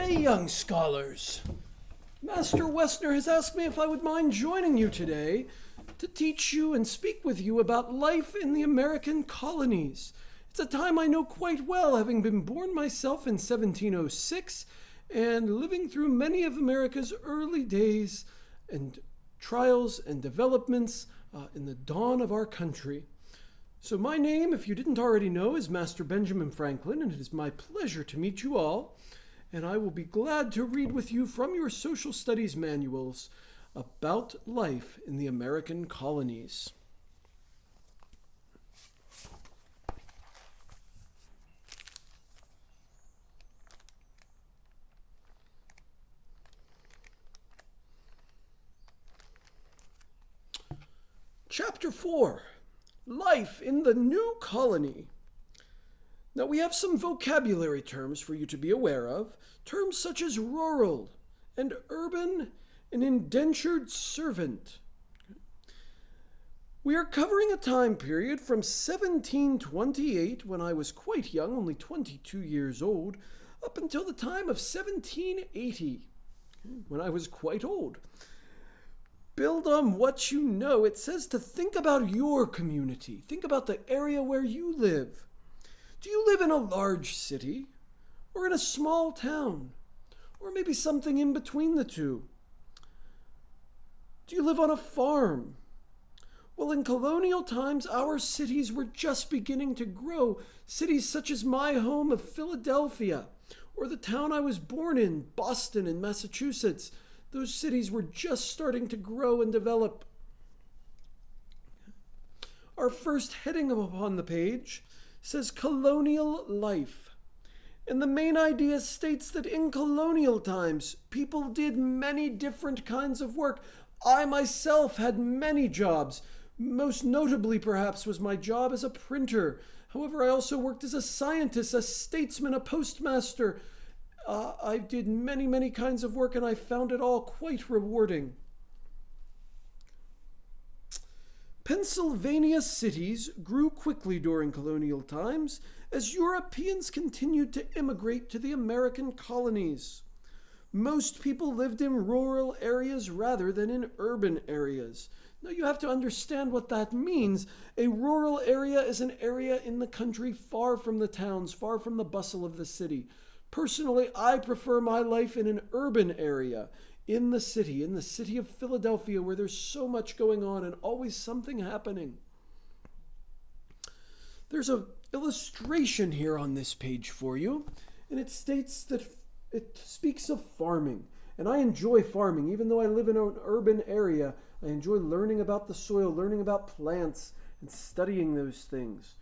Hey, young scholars. Master Westner has asked me if I would mind joining you today to teach you and speak with you about life in the American colonies. It's a time I know quite well, having been born myself in 1706 and living through many of America's early days and trials and developments in the dawn of our country. So my name, if you didn't already know, is Master Benjamin Franklin, and it is my pleasure to meet you all. And I will be glad to read with you from your social studies manuals about life in the American colonies. Chapter 4, Life in the New Colony. Now we have some vocabulary terms for you to be aware of, terms such as rural and urban and indentured servant. We are covering a time period from 1728, when I was quite young, only 22 years old, up until the time of 1780, when I was quite old. Build on what you know. It says to think about your community. Think about the area where you live. Do you live in a large city or in a small town? Or maybe something in between the two? Do you live on a farm? Well, in colonial times, our cities were just beginning to grow. Cities such as my home of Philadelphia, or the town I was born in, Boston in Massachusetts. Those cities were just starting to grow and develop. Our first heading upon the page says Colonial Life. And the main idea states that in colonial times, people did many different kinds of work. I myself had many jobs. Most notably, perhaps, was my job as a printer. However, I also worked as a scientist, a statesman, a postmaster. I did many kinds of work, and I found it all quite rewarding. Pennsylvania cities grew quickly during colonial times as Europeans continued to immigrate to the American colonies. Most people lived in rural areas rather than in urban areas. Now you have to understand what that means. A rural area is an area in the country far from the towns, far from the bustle of the city. Personally, I prefer my life in an urban area, in the city of Philadelphia, where there's so much going on and always something happening. There's an illustration here on this page for you, and it states that it speaks of farming. And I enjoy farming. Even though I live in an urban area, I enjoy learning about the soil, learning about plants, and studying those things.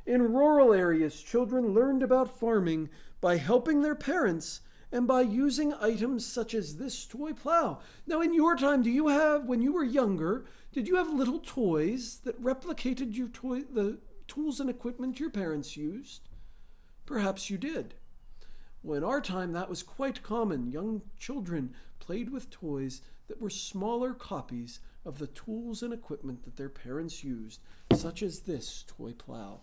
In rural areas, children learned about farming by helping their parents and by using items such as this toy plow. Now, in your time, when you were younger, did you have little toys that replicated the tools and equipment your parents used? Perhaps you did. Well, in our time, that was quite common. Young children played with toys that were smaller copies of the tools and equipment that their parents used, such as this toy plow.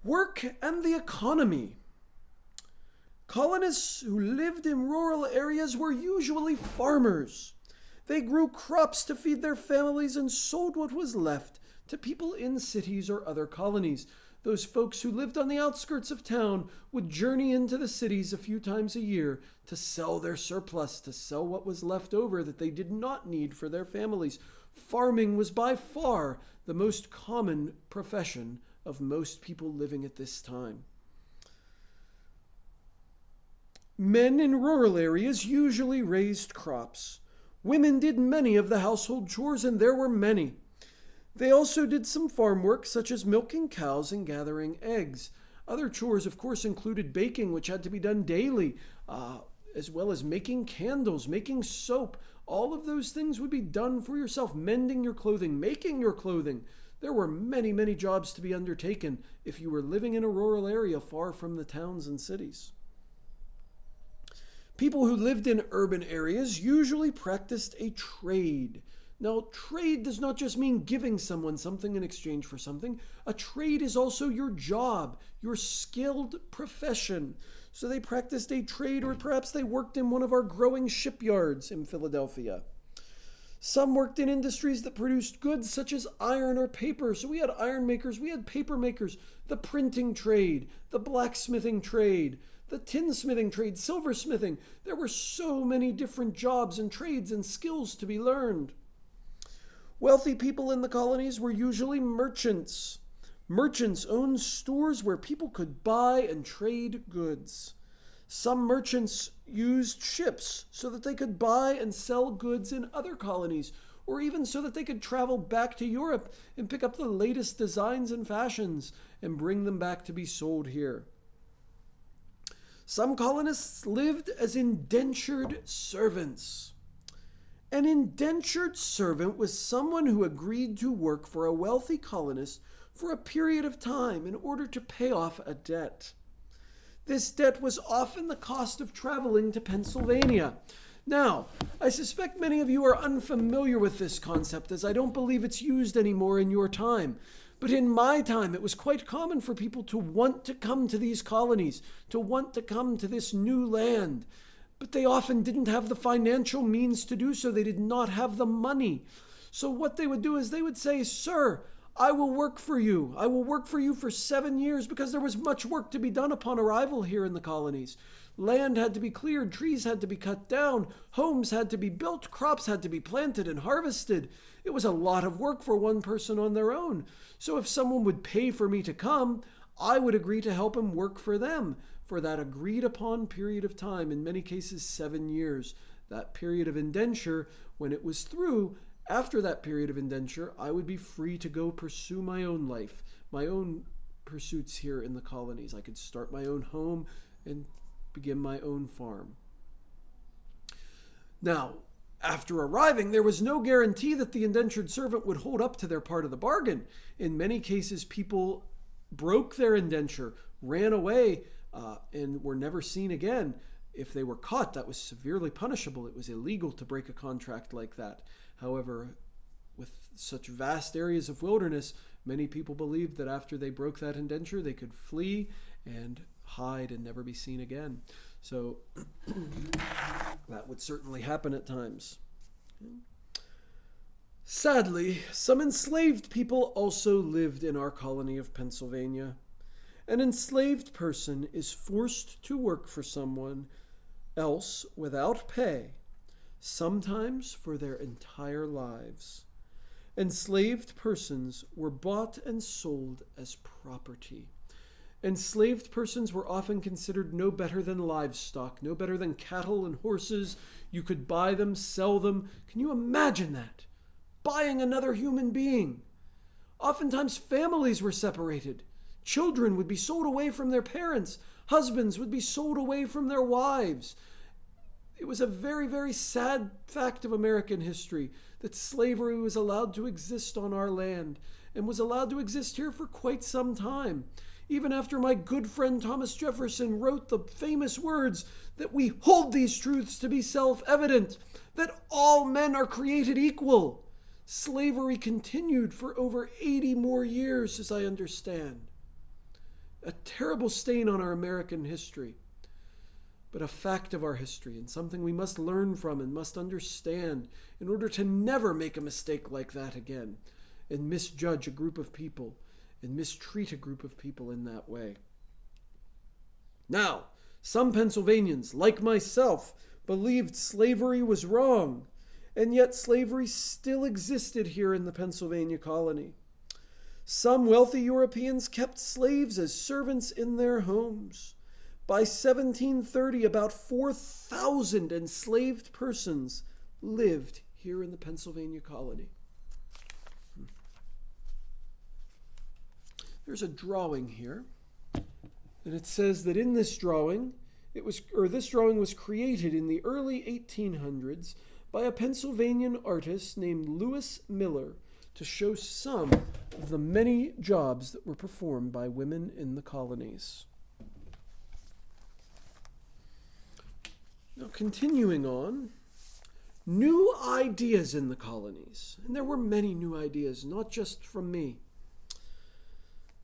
Work and the economy. Colonists who lived in rural areas were usually farmers. They grew crops to feed their families and sold what was left to people in cities or other colonies. Those folks who lived on the outskirts of town would journey into the cities a few times a year to sell their surplus, to sell what was left over that they did not need for their families. Farming was by far the most common profession of most people living at this time. Men in rural areas usually raised crops. Women did many of the household chores, and there were many. They also did some farm work, such as milking cows and gathering eggs. Other chores, of course, included baking, which had to be done daily, as well as making candles, making soap. All of those things would be done for yourself, mending your clothing, making your clothing. There were many jobs to be undertaken if you were living in a rural area far from the towns and cities. People who lived in urban areas usually practiced a trade. Now, trade does not just mean giving someone something in exchange for something. A trade is also your job, your skilled profession. So they practiced a trade, or perhaps they worked in one of our growing shipyards in Philadelphia. Some worked in industries that produced goods such as iron or paper. So we had iron makers, we had paper makers, the printing trade, the blacksmithing trade, the tinsmithing trade, silversmithing. There were so many different jobs and trades and skills to be learned. Wealthy people in the colonies were usually merchants. Merchants owned stores where people could buy and trade goods. Some merchants used ships so that they could buy and sell goods in other colonies, or even so that they could travel back to Europe and pick up the latest designs and fashions and bring them back to be sold here. Some colonists lived as indentured servants. An indentured servant was someone who agreed to work for a wealthy colonist for a period of time in order to pay off a debt. This debt was often the cost of traveling to Pennsylvania. Now, I suspect many of you are unfamiliar with this concept, as I don't believe it's used anymore in your time. But in my time, it was quite common for people to want to come to these colonies, to want to come to this new land. But they often didn't have the financial means to do so. They did not have the money. So what they would do is they would say, "Sir, I will work for you. I will work for you for 7 years," because there was much work to be done upon arrival here in the colonies. Land had to be cleared, trees had to be cut down, homes had to be built, crops had to be planted and harvested. It was a lot of work for one person on their own. So if someone would pay for me to come, I would agree to help him work for them for that agreed upon period of time, in many cases 7 years. That period of indenture, when it was through, after that period of indenture, I would be free to go pursue my own life, my own pursuits here in the colonies. I could start my own home and begin my own farm. Now, after arriving, there was no guarantee that the indentured servant would hold up to their part of the bargain. In many cases, people broke their indenture, ran away, and were never seen again. If they were caught, that was severely punishable. It was illegal to break a contract like that. However, with such vast areas of wilderness, many people believed that after they broke that indenture, they could flee and hide and never be seen again. So that would certainly happen at times. Sadly, some enslaved people also lived in our colony of Pennsylvania. An enslaved person is forced to work for someone else without pay, sometimes for their entire lives. Enslaved persons were bought and sold as property. Enslaved persons were often considered no better than livestock, no better than cattle and horses. You could buy them, sell them. Can you imagine that? Buying another human being. Oftentimes families were separated. Children would be sold away from their parents. Husbands would be sold away from their wives. It was a very, very sad fact of American history that slavery was allowed to exist on our land and was allowed to exist here for quite some time. Even after my good friend Thomas Jefferson wrote the famous words that we hold these truths to be self-evident, that all men are created equal. Slavery continued for over 80 more years, as I understand. A terrible stain on our American history, but a fact of our history and something we must learn from and must understand in order to never make a mistake like that again and misjudge a group of people and mistreat a group of people in that way. Now, some Pennsylvanians, like myself, believed slavery was wrong, and yet slavery still existed here in the Pennsylvania colony. Some wealthy Europeans kept slaves as servants in their homes. By 1730, about 4,000 enslaved persons lived here in the Pennsylvania colony. There's a drawing here, and it says that in this drawing, this drawing was created in the early 1800s by a Pennsylvanian artist named Lewis Miller to show some of the many jobs that were performed by women in the colonies. Now, continuing on, new ideas in the colonies. And there were many new ideas, not just from me.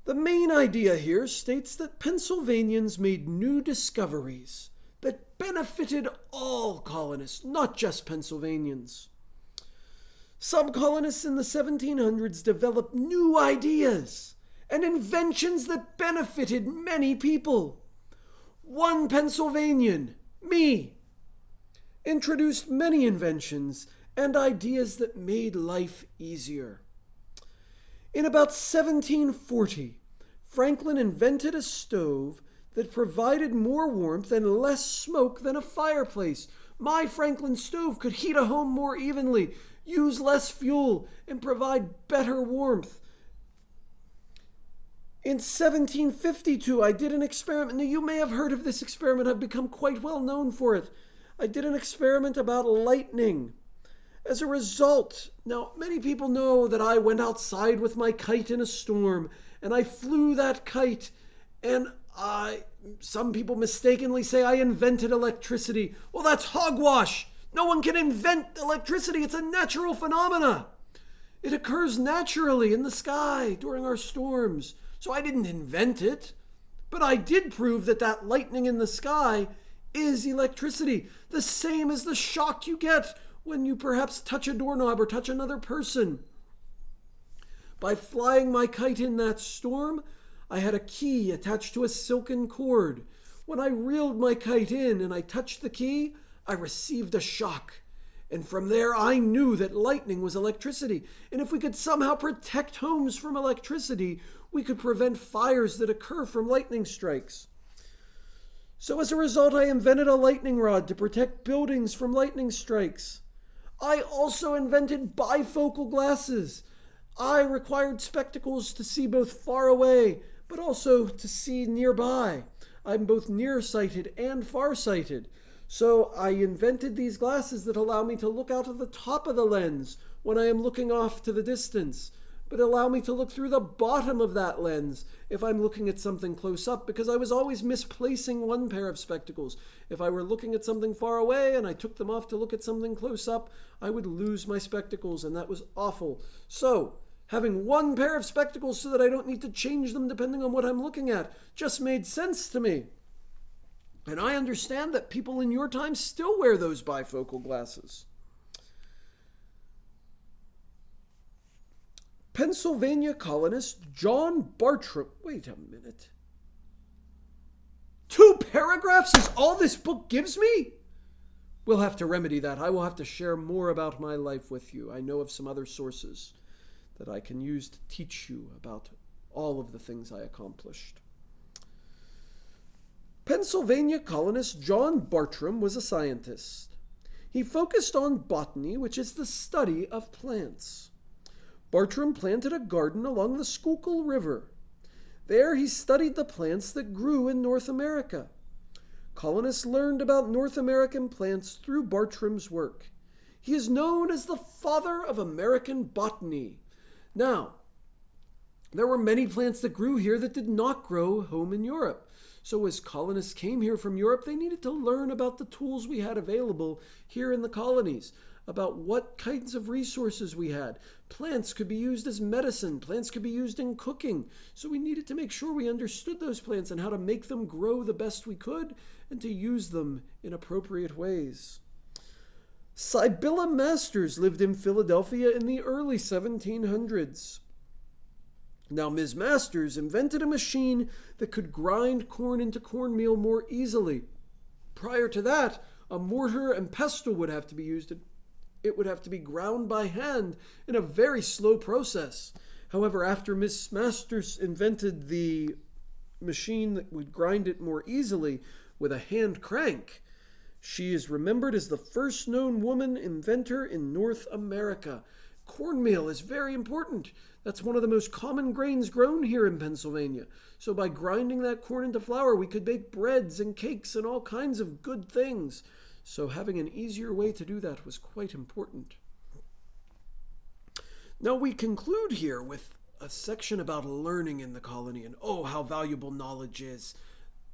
The main idea here states that Pennsylvanians made new discoveries that benefited all colonists, not just Pennsylvanians. Some colonists in the 1700s developed new ideas and inventions that benefited many people. One Pennsylvanian, me, introduced many inventions and ideas that made life easier. In about 1740, Franklin invented a stove that provided more warmth and less smoke than a fireplace. My Franklin stove could heat a home more evenly, use less fuel, and provide better warmth. In 1752, I did an experiment. Now, you may have heard of this experiment. I've become quite well known for it. I did an experiment about lightning. As a result, now many people know that I went outside with my kite in a storm, and I flew that kite, and some people mistakenly say I invented electricity. Well, that's hogwash. No one can invent electricity. It's a natural phenomena. It occurs naturally in the sky during our storms. So I didn't invent it, but I did prove that lightning in the sky is electricity, the same as the shock you get when you perhaps touch a doorknob or touch another person. By flying my kite in that storm, I had a key attached to a silken cord. When I reeled my kite in and I touched the key, I received a shock. And from there, I knew that lightning was electricity. And if we could somehow protect homes from electricity, we could prevent fires that occur from lightning strikes. So as a result, I invented a lightning rod to protect buildings from lightning strikes. I also invented bifocal glasses. I required spectacles to see both far away, but also to see nearby. I'm both nearsighted and farsighted. So I invented these glasses that allow me to look out of the top of the lens when I am looking off to the distance, but allow me to look through the bottom of that lens if I'm looking at something close up, because I was always misplacing one pair of spectacles. If I were looking at something far away and I took them off to look at something close up, I would lose my spectacles, and that was awful. So having one pair of spectacles so that I don't need to change them depending on what I'm looking at just made sense to me. And I understand that people in your time still wear those bifocal glasses. Pennsylvania colonist John Bartram. Wait a minute. 2 paragraphs is all this book gives me? We'll have to remedy that. I will have to share more about my life with you. I know of some other sources that I can use to teach you about all of the things I accomplished. Pennsylvania colonist John Bartram was a scientist. He focused on botany, which is the study of plants. Bartram planted a garden along the Schuylkill River. There he studied the plants that grew in North America. Colonists learned about North American plants through Bartram's work. He is known as the father of American botany. Now, there were many plants that grew here that did not grow home in Europe. So as colonists came here from Europe, they needed to learn about the tools we had available here in the colonies, about what kinds of resources we had. Plants could be used as medicine. Plants could be used in cooking. So we needed to make sure we understood those plants and how to make them grow the best we could and to use them in appropriate ways. Sibylla Masters lived in Philadelphia in the early 1700s. Now, Ms. Masters invented a machine that could grind corn into cornmeal more easily. Prior to that, a mortar and pestle would have to be used. It would have to be ground by hand in a very slow process. However, after Ms. Masters invented the machine that would grind it more easily with a hand crank, she is remembered as the first known woman inventor in North America. Cornmeal is very important. That's one of the most common grains grown here in Pennsylvania. So by grinding that corn into flour, we could bake breads and cakes and all kinds of good things. So having an easier way to do that was quite important. Now we conclude here with a section about learning in the colony and how valuable knowledge is.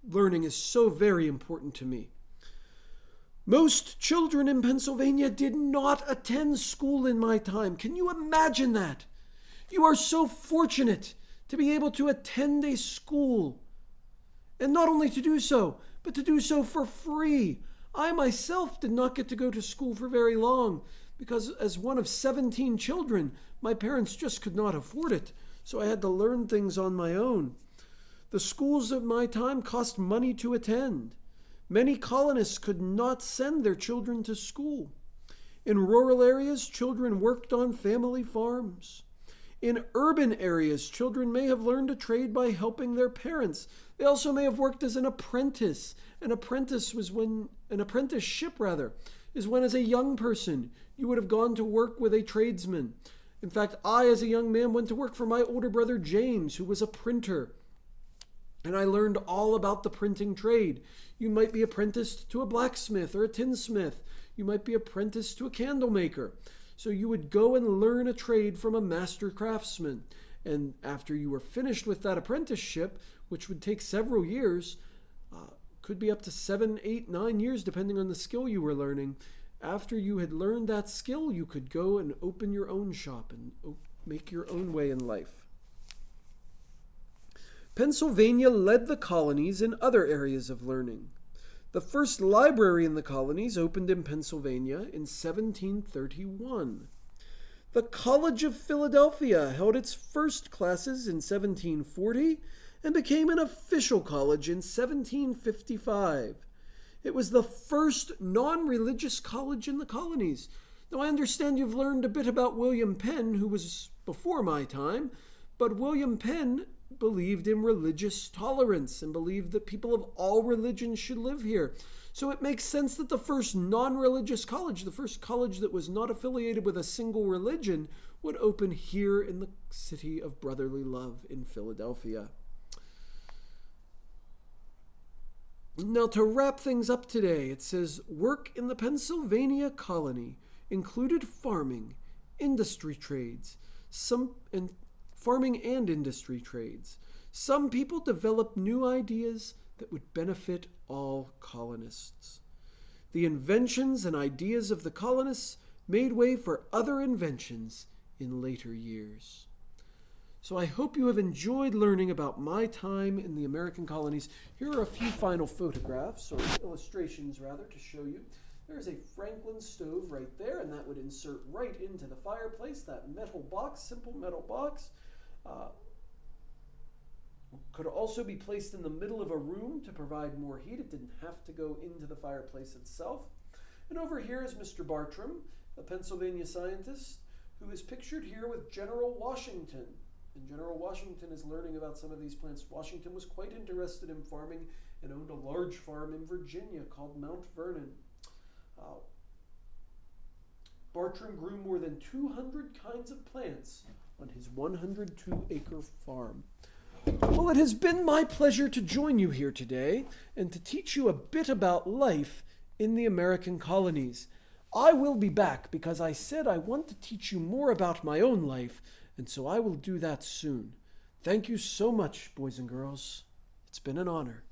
Learning is so very important to me. Most children in Pennsylvania did not attend school in my time. Can you imagine that? You are so fortunate to be able to attend a school. And not only to do so, but to do so for free. I myself did not get to go to school for very long because as one of 17 children, my parents just could not afford it. So I had to learn things on my own. The schools of my time cost money to attend. Many colonists could not send their children to school. In rural areas, children worked on family farms. In urban areas, children may have learned a trade by helping their parents. They also may have worked as an apprentice. An apprenticeship is when as a young person you would have gone to work with a tradesman. In fact, I as a young man went to work for my older brother James, who was a printer. And I learned all about the printing trade. You might be apprenticed to a blacksmith or a tinsmith. You might be apprenticed to a candle maker. So you would go and learn a trade from a master craftsman. And after you were finished with that apprenticeship, which would take several years, could be up to 7, 8, 9 years, depending on the skill you were learning. After you had learned that skill, you could go and open your own shop and make your own way in life. Pennsylvania led the colonies in other areas of learning. The first library in the colonies opened in Pennsylvania in 1731. The College of Philadelphia held its first classes in 1740 and became an official college in 1755. It was the first non-religious college in the colonies. Now, I understand you've learned a bit about William Penn, who was before my time, but William Penn believed in religious tolerance and believed that people of all religions should live here. So it makes sense that the first non-religious college, the first college that was not affiliated with a single religion, would open here in the city of brotherly love in Philadelphia. Now, to wrap things up today, it says, work in the Pennsylvania colony included farming, industry trades, farming and industry trades. Some people developed new ideas that would benefit all colonists. The inventions and ideas of the colonists made way for other inventions in later years. So I hope you have enjoyed learning about my time in the American colonies. Here are a few final photographs, or illustrations rather, to show you. There's a Franklin stove right there, and that would insert right into the fireplace, that metal box, simple metal box. Could also be placed in the middle of a room to provide more heat. It didn't have to go into the fireplace itself. And over here is Mr. Bartram, a Pennsylvania scientist, who is pictured here with General Washington. And General Washington is learning about some of these plants. Washington was quite interested in farming and owned a large farm in Virginia called Mount Vernon. Bartram grew more than 200 kinds of plants on his 102-acre farm. Well, it has been my pleasure to join you here today and to teach you a bit about life in the American colonies. I will be back because I said I want to teach you more about my own life, and so I will do that soon. Thank you so much, boys and girls. It's been an honor.